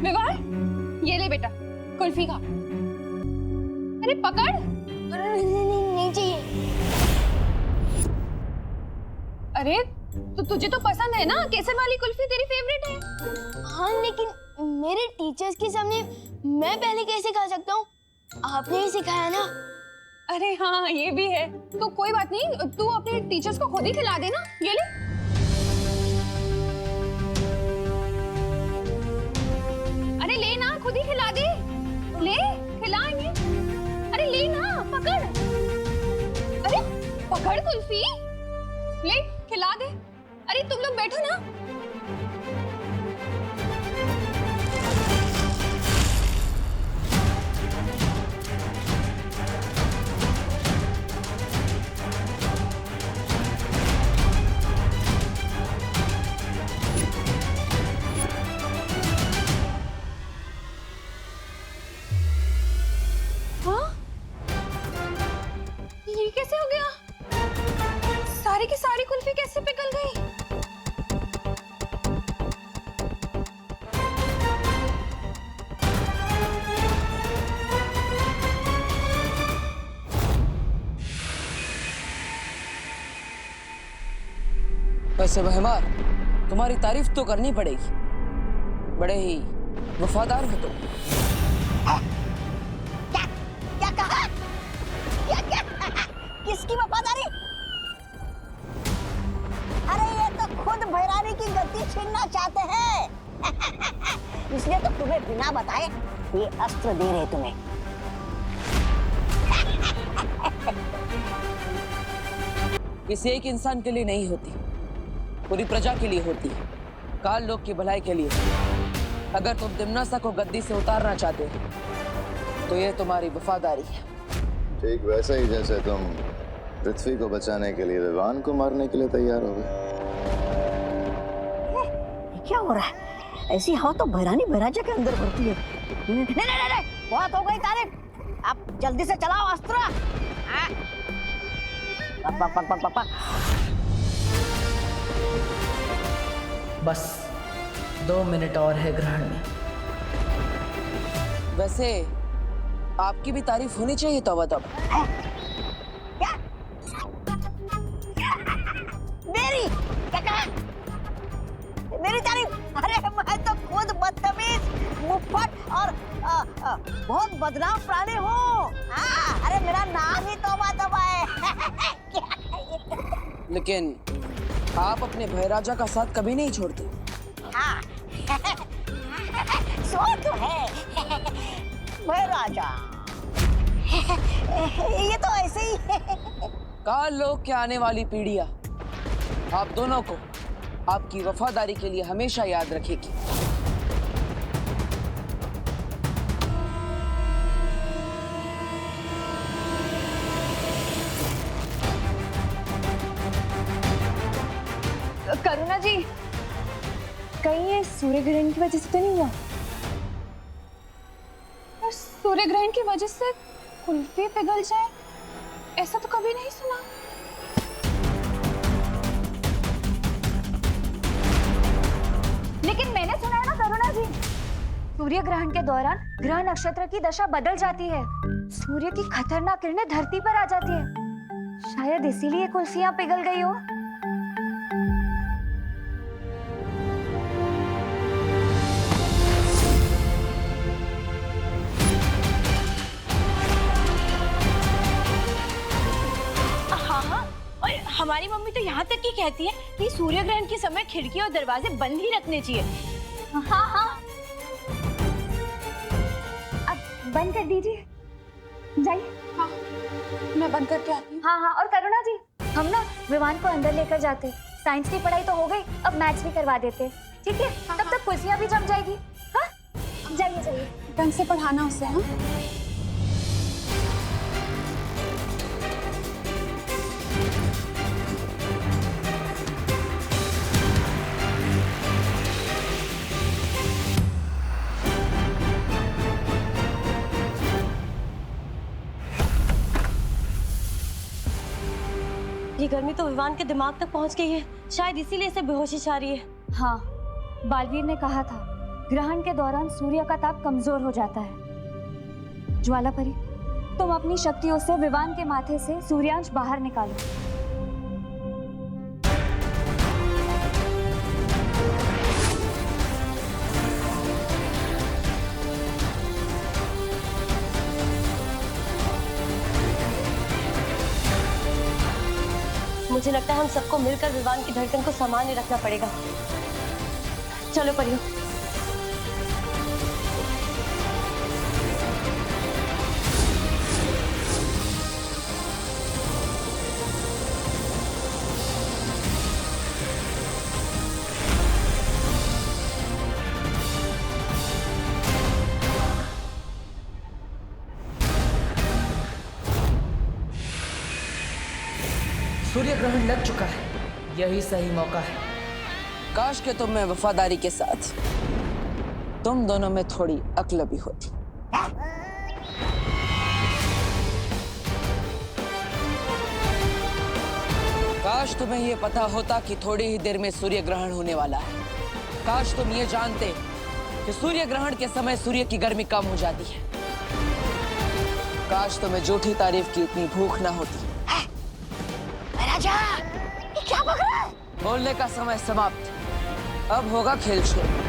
विवान, ये ले बेटा कुल्फी खा। अरे पकड़। नहीं चाहिए। अरे तो तुझे तो पसंद है ना, केसर वाली कुल्फी तेरी फेवरेट है। हाँ लेकिन मेरे टीचर्स के सामने मैं पहले कैसे खा सकता हूँ? आपने ही सिखाया ना। अरे हाँ ये भी है, तो कोई बात नहीं, तू अपने टीचर्स को खुद ही खिला देना। ये ले। अरे ले ना, खुद ही खिला दे। ले, खिलाएंगे। अरे ले ना, पकड़। अरे पकड़ कुल्फी, ले खिला दे। अरे तुम लोग बैठो ना। हाँ? ये कैसे हो गया? सारी की सारी कुल्फी कैसे पिघल गई? वैसे बहमार, तुम्हारी तारीफ तो करनी पड़ेगी, बड़े ही वफादार हो तुम। क्या क्या कहा? क्या किसकी वफादारी? अरे ये तो खुद भैरानी की गद्दी छीनना चाहते हैं। इसलिए तो तुम्हें बिना बताए ये अस्त्र दे रहे तुम्हें। किसी एक इंसान के लिए नहीं होती, पूरी प्रजा के लिए होती है, काल लोक की भलाई के लिए। अगर तुम दिम्नासा को गद्दी से उतारना चाहते हो तो ये तुम्हारी वफादारी है। ठीक वैसा ही जैसे तुम पृथ्वी को बचाने के लिए विवान को मारने के लिए तैयार हो गए। क्या हो रहा है? ऐसी हवा तो भैरानी भैराजा के अंदर भरती है। नहीं, बहुत हो गई तारीफ। अब जल्दी से चलाओ अस्त्र। पापा। बस 2 मिनट और है ग्रहण में। वैसे आपकी भी तारीफ होनी चाहिए तब। क्या? मेरी क्या कहा? मेरी तारीफ? अरे मैं तो खुद बदतमीज, मुफ्फट और बहुत बदनाम प्राणी हूँ। अरे मेरा नाम ही तौबा है। लेकिन आप अपने भैराजा का साथ कभी नहीं छोड़ते। हाँ सो तो है भैराजा। ये तो ऐसे ही है। काल लोक के आने वाली पीढ़ियां आप दोनों को आपकी वफादारी के लिए हमेशा याद रखेगी। करुणा जी, कहीं ये सूर्य ग्रहण की वजह से तो नहीं हुआ? और सूर्य ग्रहण की वजह से कुल्फी पिघल जाए, ऐसा तो कभी नहीं सुना। लेकिन मैंने सुना है ना करुणा जी, सूर्य ग्रहण के दौरान ग्रह नक्षत्र की दशा बदल जाती है, सूर्य की खतरनाक किरणें धरती पर आ जाती है। शायद इसीलिए कुल्फियां पिघल गई हो। हमारी मम्मी तो यहाँ तक ही कहती है कि सूर्य ग्रहण के समय खिड़की और दरवाजे बंद ही रखने चाहिए। हाँ अब बंद कर दीजिए, जाइए। हाँ मैं बंद करके आती हूँ। हाँ और करुणा जी, हम ना विमान को अंदर लेकर जाते। साइंस की पढ़ाई तो हो गई, अब मैथ्स भी करवा देते, ठीक है? तब तक कुर्सियाँ भी जम जाएगी। हाँ जाइए। ढंग से पढ़ाना उसे। हाँ ये गर्मी तो विवान के दिमाग तक पहुंच गई है, शायद इसीलिए इसे बेहोशी छा रही है। हाँ, बालवीर ने कहा था ग्रहण के दौरान सूर्य का ताप कमजोर हो जाता है। ज्वाला परी, तुम अपनी शक्तियों से विवान के माथे से सूर्यांश बाहर निकालो। मुझे लगता है हम सबको मिलकर विवान की धड़कन को सामान्य रखना पड़ेगा। चलो परियो। सूर्य ग्रहण लग चुका है, यही सही मौका है। काश के तुम में वफादारी के साथ तुम दोनों में थोड़ी अक्ल भी होती। काश तुम्हें यह पता होता कि थोड़ी ही देर में सूर्य ग्रहण होने वाला है। काश तुम ये जानते कि सूर्य ग्रहण के समय सूर्य की गर्मी कम हो जाती है। काश तुम्हें झूठी तारीफ की इतनी भूख ना होती। राजा, ये क्या बक रहा है? बोलने का समय समाप्त। अब होगा खेल शुरू।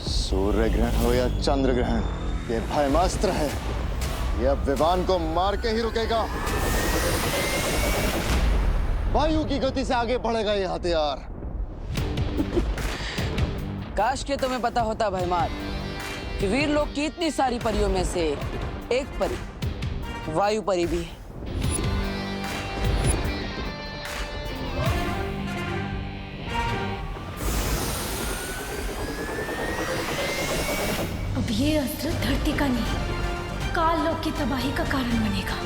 सूर्य ग्रहण हो या चंद्र ग्रहण, ये भयमास्त्र है। ये अब विवान को मार के ही रुकेगा। वायु की गति से आगे बढ़ेगा ये हथियार। काश के तुम्हें पता होता भयमार कि वीर लोग की इतनी सारी परियों में से एक परी वायु परी भी है। अब ये अस्त्र धरती का नहीं, काल लोक की तबाही का कारण बनेगा।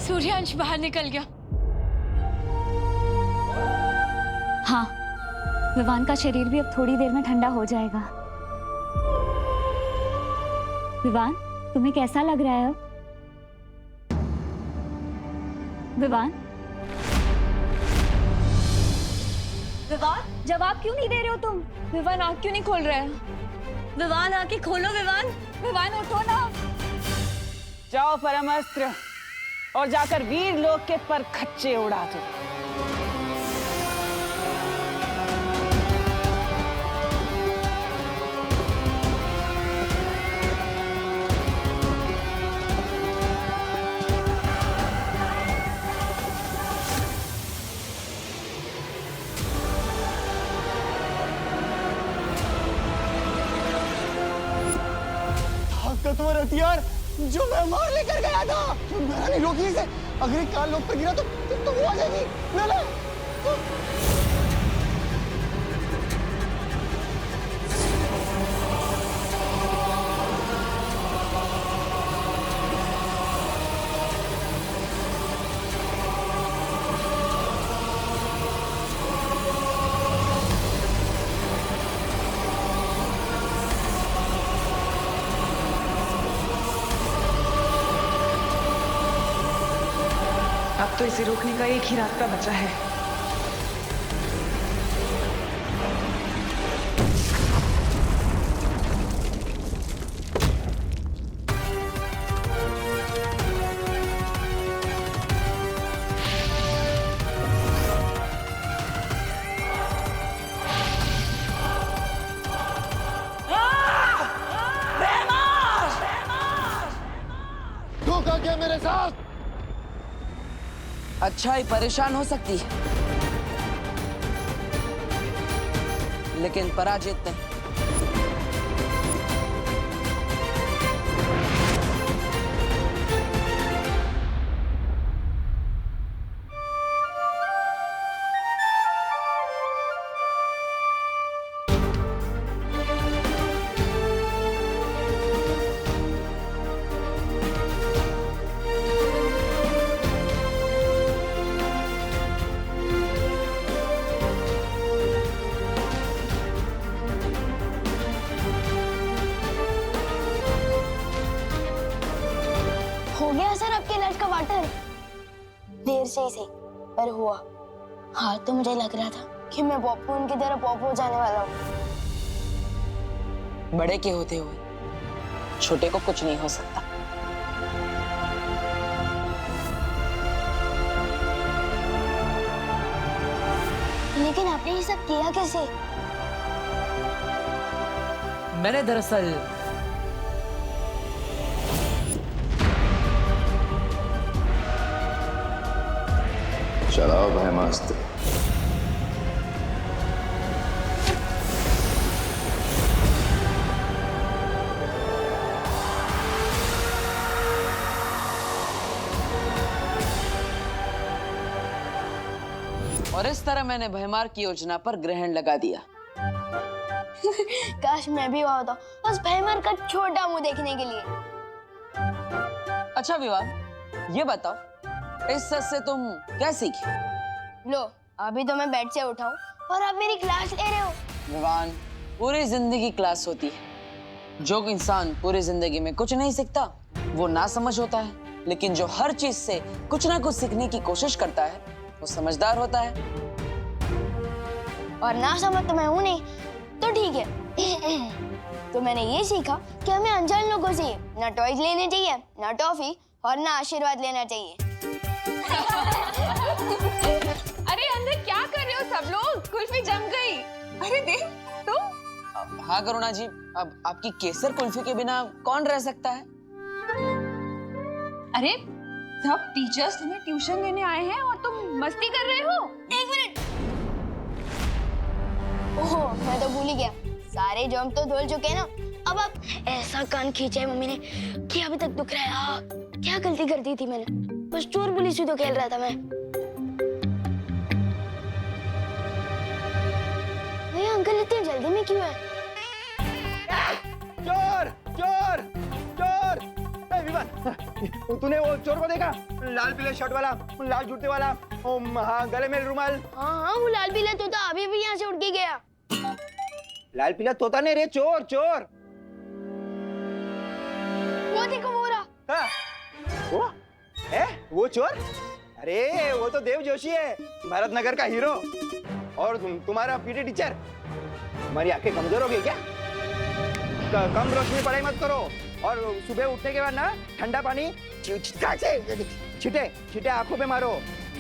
सूर्यांश बाहर निकल गया। हाँ, विवान का शरीर भी अब थोड़ी देर में ठंडा हो जाएगा। विवान, तुम्हें कैसा लग रहा है अब? विवान? विवान, जवाब क्यों नहीं दे रहे हो तुम? विवान आँख क्यों नहीं खोल रहा है? विवान आके खोलो। विवान, विवान उठो ना। जाओ परमास्त्र और जाकर वीर लोग के पर खच्चे उड़ा दो। ताकतवर हथियार जो मैं मार लेकर गया था, मैंने रोकी इसे। अगर एक काल लोक पर गिरा तो वो आ जाएगी। ना ना। अब तो इसे रोकने का एक ही रास्ता बचा है। धोखा किया मेरे साथ। अच्छाई परेशान हो सकती है, लेकिन पराजित नहीं। हो गया सर आपके इलाज का वाटर? देर से ही सही, पर हुआ। हाँ तो मुझे लग रहा था कि मैं पॉपू उनकी तरह पॉपू हो जाने वाला हूँ। बड़े के होते हुए छोटे को कुछ नहीं हो सकता। लेकिन आपने ये सब किया कैसे? मैंने दरअसल चलाओ भयमास्त्र। और इस तरह मैंने भयमार की योजना पर ग्रहण लगा दिया। काश मैं भी वहां होता, बस भयमार का छोटा मुंह देखने के लिए। अच्छा विवाह, ये बताओ इस सच से तुम क्या सीखी? लो, अभी तो मैं बेड से उठा हूँ और आप मेरी क्लास ले रहे हो। विवान, पूरी जिंदगी क्लास होती है। जो इंसान पूरी जिंदगी में कुछ नहीं सीखता वो ना समझ होता है, लेकिन जो हर चीज से कुछ ना कुछ सीखने की कोशिश करता है वो समझदार होता है। और ना समझ तो मैं हूं नहीं, तो ठीक है। तो मैंने ये सीखा कि हमें अनजान लोगों से ना टॉयज लेने चाहिए, ना टॉफी, और ना आशीर्वाद लेना चाहिए। अरे अंदर क्या कर रहे हो सब लोग? कुल्फी जम गई। अरे देख तुम। हाँ करुणा जी, अब आपकी केसर कुल्फी के बिना कौन रह सकता है? अरे सब टीचर्स तुम्हें ट्यूशन देने आए हैं और तुम मस्ती कर रहे हो। एक मिनट। ओह, मैं तो भूल ही गया। सारे जर्म तो धुल चुके हैं ना। अब आप ऐसा कान खींचा है मम्मी ने कि अभी तक दुख रहा है। क्या गलती कर दी थी मैंने? बस चोर पुलिस ही तो खेल रहा था मैं। ये अंकल इतनी जल्दी में क्यों है? चोर चोर चोर! विवान, तूने वो चोर को देखा? लाल पीले शर्ट वाला, लाल जूते वाला, हाँ गले में रुमाल। हाँ, वो लाल पीला तोता अभी भी यहाँ से उड़ के गया। लाल पीला तोता नहीं रे, चोर चोर। वो देखो वो रहा। हाँ, वो है वो चोर? अरे वो तो देव जोशी है, भारत नगर का हीरो। और तुम्हारा पीटी टीचर। तुम्हारी आंखें कमजोर हो गई क्या? कम रोशनी पढ़ाई मत करो, और सुबह उठने के बाद ना ठंडा पानी छिटे छिटे आंखों पे मारो।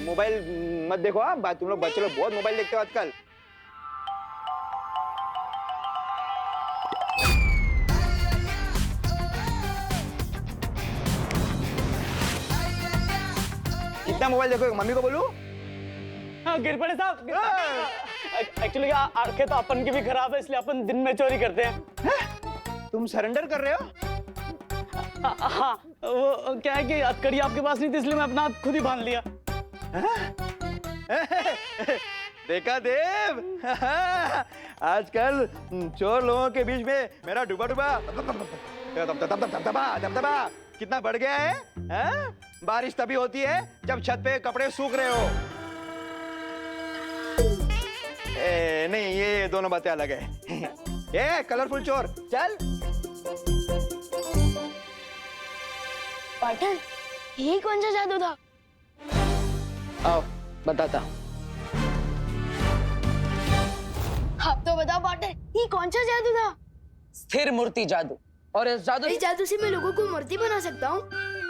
मोबाइल मत देखो। हाँ, तुम लोग बच्चे लोग बहुत मोबाइल देखते हो आजकल। कितना मोबाइल देखो? मम्मी को बोलूं? हाँ गिरपड़े साहब, एक्चुअली आंखें तो अपन की भी खराब है, इसलिए अपन दिन में चोरी करते हैं। तुम सरेंडर कर रहे हो? हाँ, वो क्या है कि हथकड़ी आपके पास नहीं थी, इसलिए मैं अपना हाथ खुद ही बांध लिया। देखा देव, आजकल चोर लोगों के बीच में मेरा डुबा डुबा दबदबा कितना बढ़ गया है? बारिश तभी होती है जब छत पे कपड़े सूख रहे हो। नहीं, ये दोनों बातें अलग है। ये कलरफुल चोर, चल। पाटन, ये कौन सा जादू था? आओ बताता हूँ। आप तो बताओ पार्टनर, ये कौन सा जादू था? स्थिर मूर्ति जादू। और इस जादू से मैं लोगों को मूर्ति बना सकता हूँ,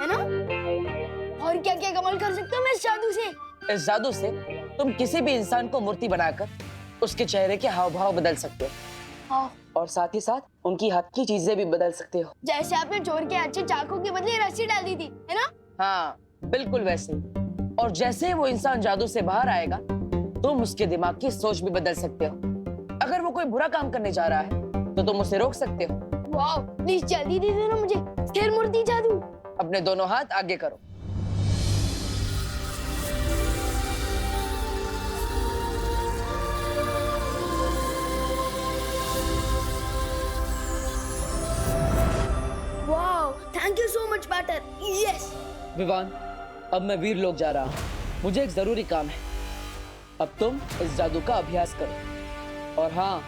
है ना? और क्या क्या कमाल कर सकता हूँ मैं इस जादू से? इस जादू से तुम किसी भी इंसान को मूर्ति बनाकर उसके चेहरे के हाव भाव बदल सकते हो और साथ ही साथ उनकी हाथ की चीजें भी बदल सकते हो। जैसे आपने चोर के अच्छे चाकू के बदले रस्सी डाल दी थी, है ना? हाँ बिल्कुल वैसे। और जैसे वो इंसान जादू से बाहर आएगा तुम उसके दिमाग की सोच भी बदल सकते हो। अगर वो कोई बुरा काम करने जा रहा है तो तुम उसे रोक सकते हो। वाओ, प्लीज जल्दी दे देना मुझे स्थिर मूर्ति जादू। अपने दोनों हाथ आगे करो। Wow, thank you so much partner. Yes Vivaan, अब मैं वीर लोग जा रहा हूँ, मुझे एक जरूरी काम है। अब तुम इस जादू का अभ्यास करो और हाँ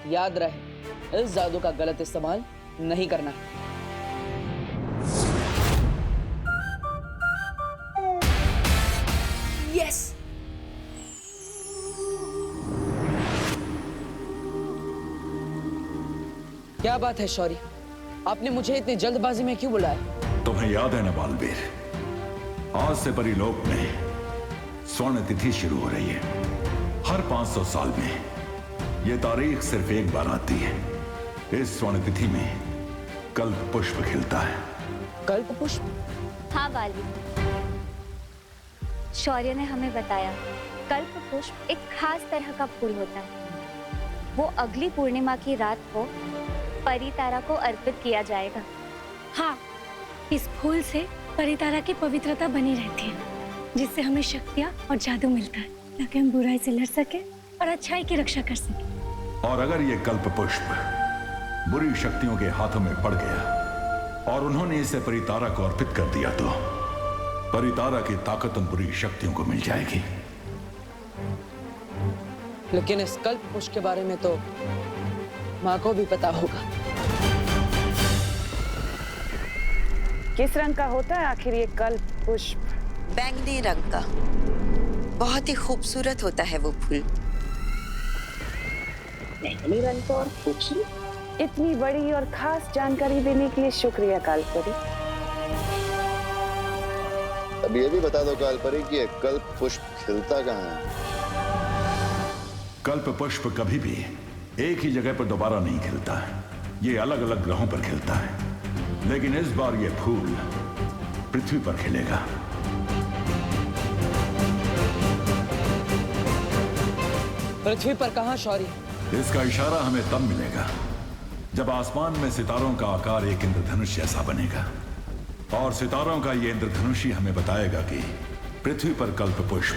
याद रहे इस जादू का गलत इस्तेमाल नहीं करना। यस। क्या बात है शौर्य, आपने मुझे इतनी जल्दबाजी में क्यों बुलाया? तुम्हें याद है ना बालवीर, आज से परिलोक में स्वर्ण तिथि शुरू हो रही है। हर 500 साल में यह तारीख सिर्फ एक बार आती है। इस स्वर्ण तिथि में कल्प पुष्प खिलता है। कल्प पुष्प? हाँ बाली, शौर्य ने हमें बताया कल्प पुष्प एक खास तरह का फूल होता है। वो अगली पूर्णिमा की रात को परितारा को अर्पित किया जाएगा। हाँ, इस फूल से परितारा की पवित्रता बनी रहती है, जिससे हमें शक्तियाँ और जादू मिलता है ताकि हम बुराई से लड़ सके और अच्छाई की रक्षा कर सके। और अगर ये कल्प पुष्प बुरी शक्तियों के हाथों में पड़ गया और उन्होंने इसे परितारा को अर्पित कर दिया तो परितारा की ताकत उन बुरी शक्तियों को मिल जाएगी। लेकिन इस कल्प पुष्प के बारे में तो माँ को भी पता होगा। किस रंग का होता है आखिर ये कल्प पुष्प? बैंगनी रंग का, बहुत ही खूबसूरत होता है वो फूल। बैंगनी रंग का और खूबसूरत? इतनी बड़ी और खास जानकारी देने के लिए शुक्रिया कालपरी। अब ये भी बता दो कालपरी कि ये कल्प पुष्प खिलता कहाँ है? कल्प पुष्प कभी भी एक ही जगह पर दोबारा नहीं खिलता है। ये अलग अलग ग्रहों पर खिलता है, लेकिन इस बार ये फूल पृथ्वी पर खिलेगा। पृथ्वी पर कहाँ शौर्य? इसका इशारा हमें तब मिलेगा जब आसमान में सितारों का आकार एक इंद्रधनुष जैसा बनेगा और सितारों का ये इंद्रधनुष ही हमें बताएगा कि पृथ्वी पर कल्प पुष्प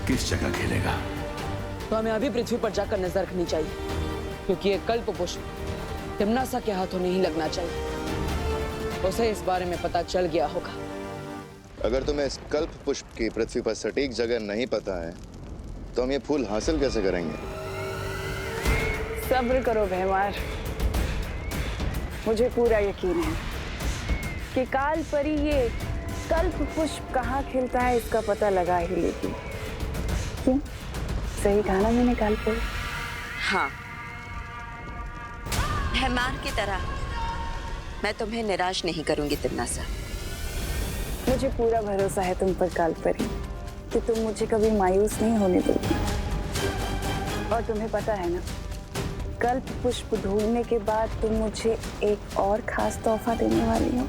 किस जगह खिलेगा। तो हमें अभी पृथ्वी पर जाकर नजर रखनी चाहिए, क्योंकि ये कल्प पुष्प तिम्नासा के हाथों नहीं लगना चाहिए। उसे इस बारे में पता चल गया होगा। अगर तुम्हें इस कल्प पुष्प की पृथ्वी पर सटीक जगह नहीं पता है तो हम ये फूल हासिल कैसे करेंगे? सब्र करो भैमार, मुझे पूरा यकीन है कि कालपरी ये कल्प पुष्प कहाँ खिलता है इसका पता लगा ही लेगी। क्यों, सही कहा ना मैंने कालपरी? हाँ, भैमार की तरह मैं तुम्हें निराश नहीं करूंगी तिम्नासा। मुझे पूरा भरोसा है तुम पर कालपरी कि तुम मुझे कभी मायूस नहीं होने दोगी। और तुम्हें पता है ना, कल्प पुष्प ढूंढने के बाद तुम मुझे एक और खास तोहफा देने वाली हो।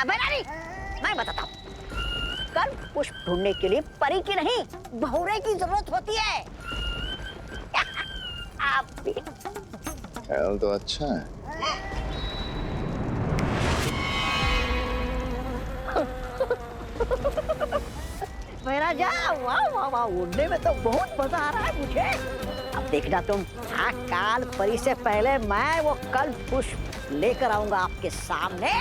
बनानी, मैं बताता हूँ। कल्प पुष्प ढूंढने के लिए परी की नहीं, भौरे की जरूरत होती है। आप ख्याल तो अच्छा है। मेरा जा, वाह वाह वाह, उड़ने में तो बहुत मजा आ रहा है मुझे। अब देखना तुम, हाँ, काल परी से पहले मैं वो कल्प पुष्प लेकर आऊंगा आपके सामने।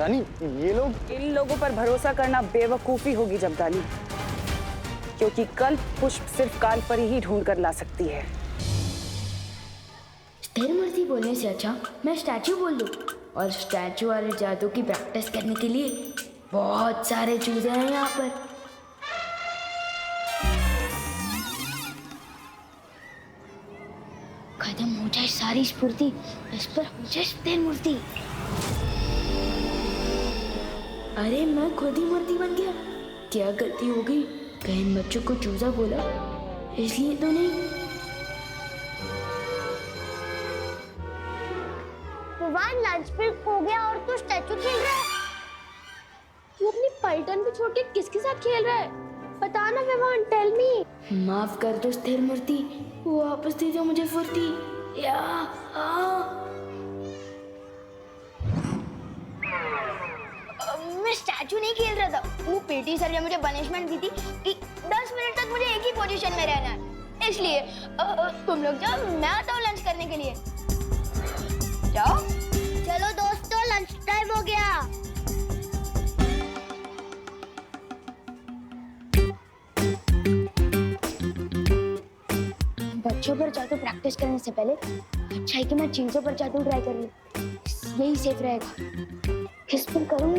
रानी ये लोग इन लोगों पर भरोसा करना बेवकूफी होगी जमदानी, क्योंकि कल्प पुष्प सिर्फ काल पर ही ढूंढ कर ला सकती है। स्थिर मूर्ति बोलने से अच्छा मैं स्टैचू बोल दूं, और स्टैचू वाले जादू की प्रैक्टिस करने के लिए बहुत सारे चूजे हैं यहाँ पर। खत्म हो जाए सारी स्फूर्ति, इस पर हो जाए स्थिर मूर्ति। अरे मैं खुद ही मूर्ति बन गया। क्या गलती हो गई? कहीं बच्चों को चूजा बोला इसलिए तो नहीं। विवान लंच ब्रेक हो गया और तू स्टैचू खेल रहा है। तू अपनी पलटन को छोड़ के किसके साथ खेल रहा है? बता ना विवान, टेल मी। माफ कर दो स्थिर मूर्ति, वो वापस दे दो मुझे फुर्ती। या मैं स्टैचू नहीं खेल रहा था। वो पीटी सर ने मुझे पनिशमेंट दी थी कि 10 मिनट तक मुझे एक ही पोजीशन में रहना है। इसलिए तुम लोग जाओ, मैं आता हूँ लंच करने के लिए। जाओ। चलो दोस्तों, लंच टाइम हो गया। बच्चों पर जादू प्रैक्टिस करने से पहले अच्छा है कि मैं चीजों पर जादू ट्राई कर लूं। यही सेफ रहेगा। किस पर करूं?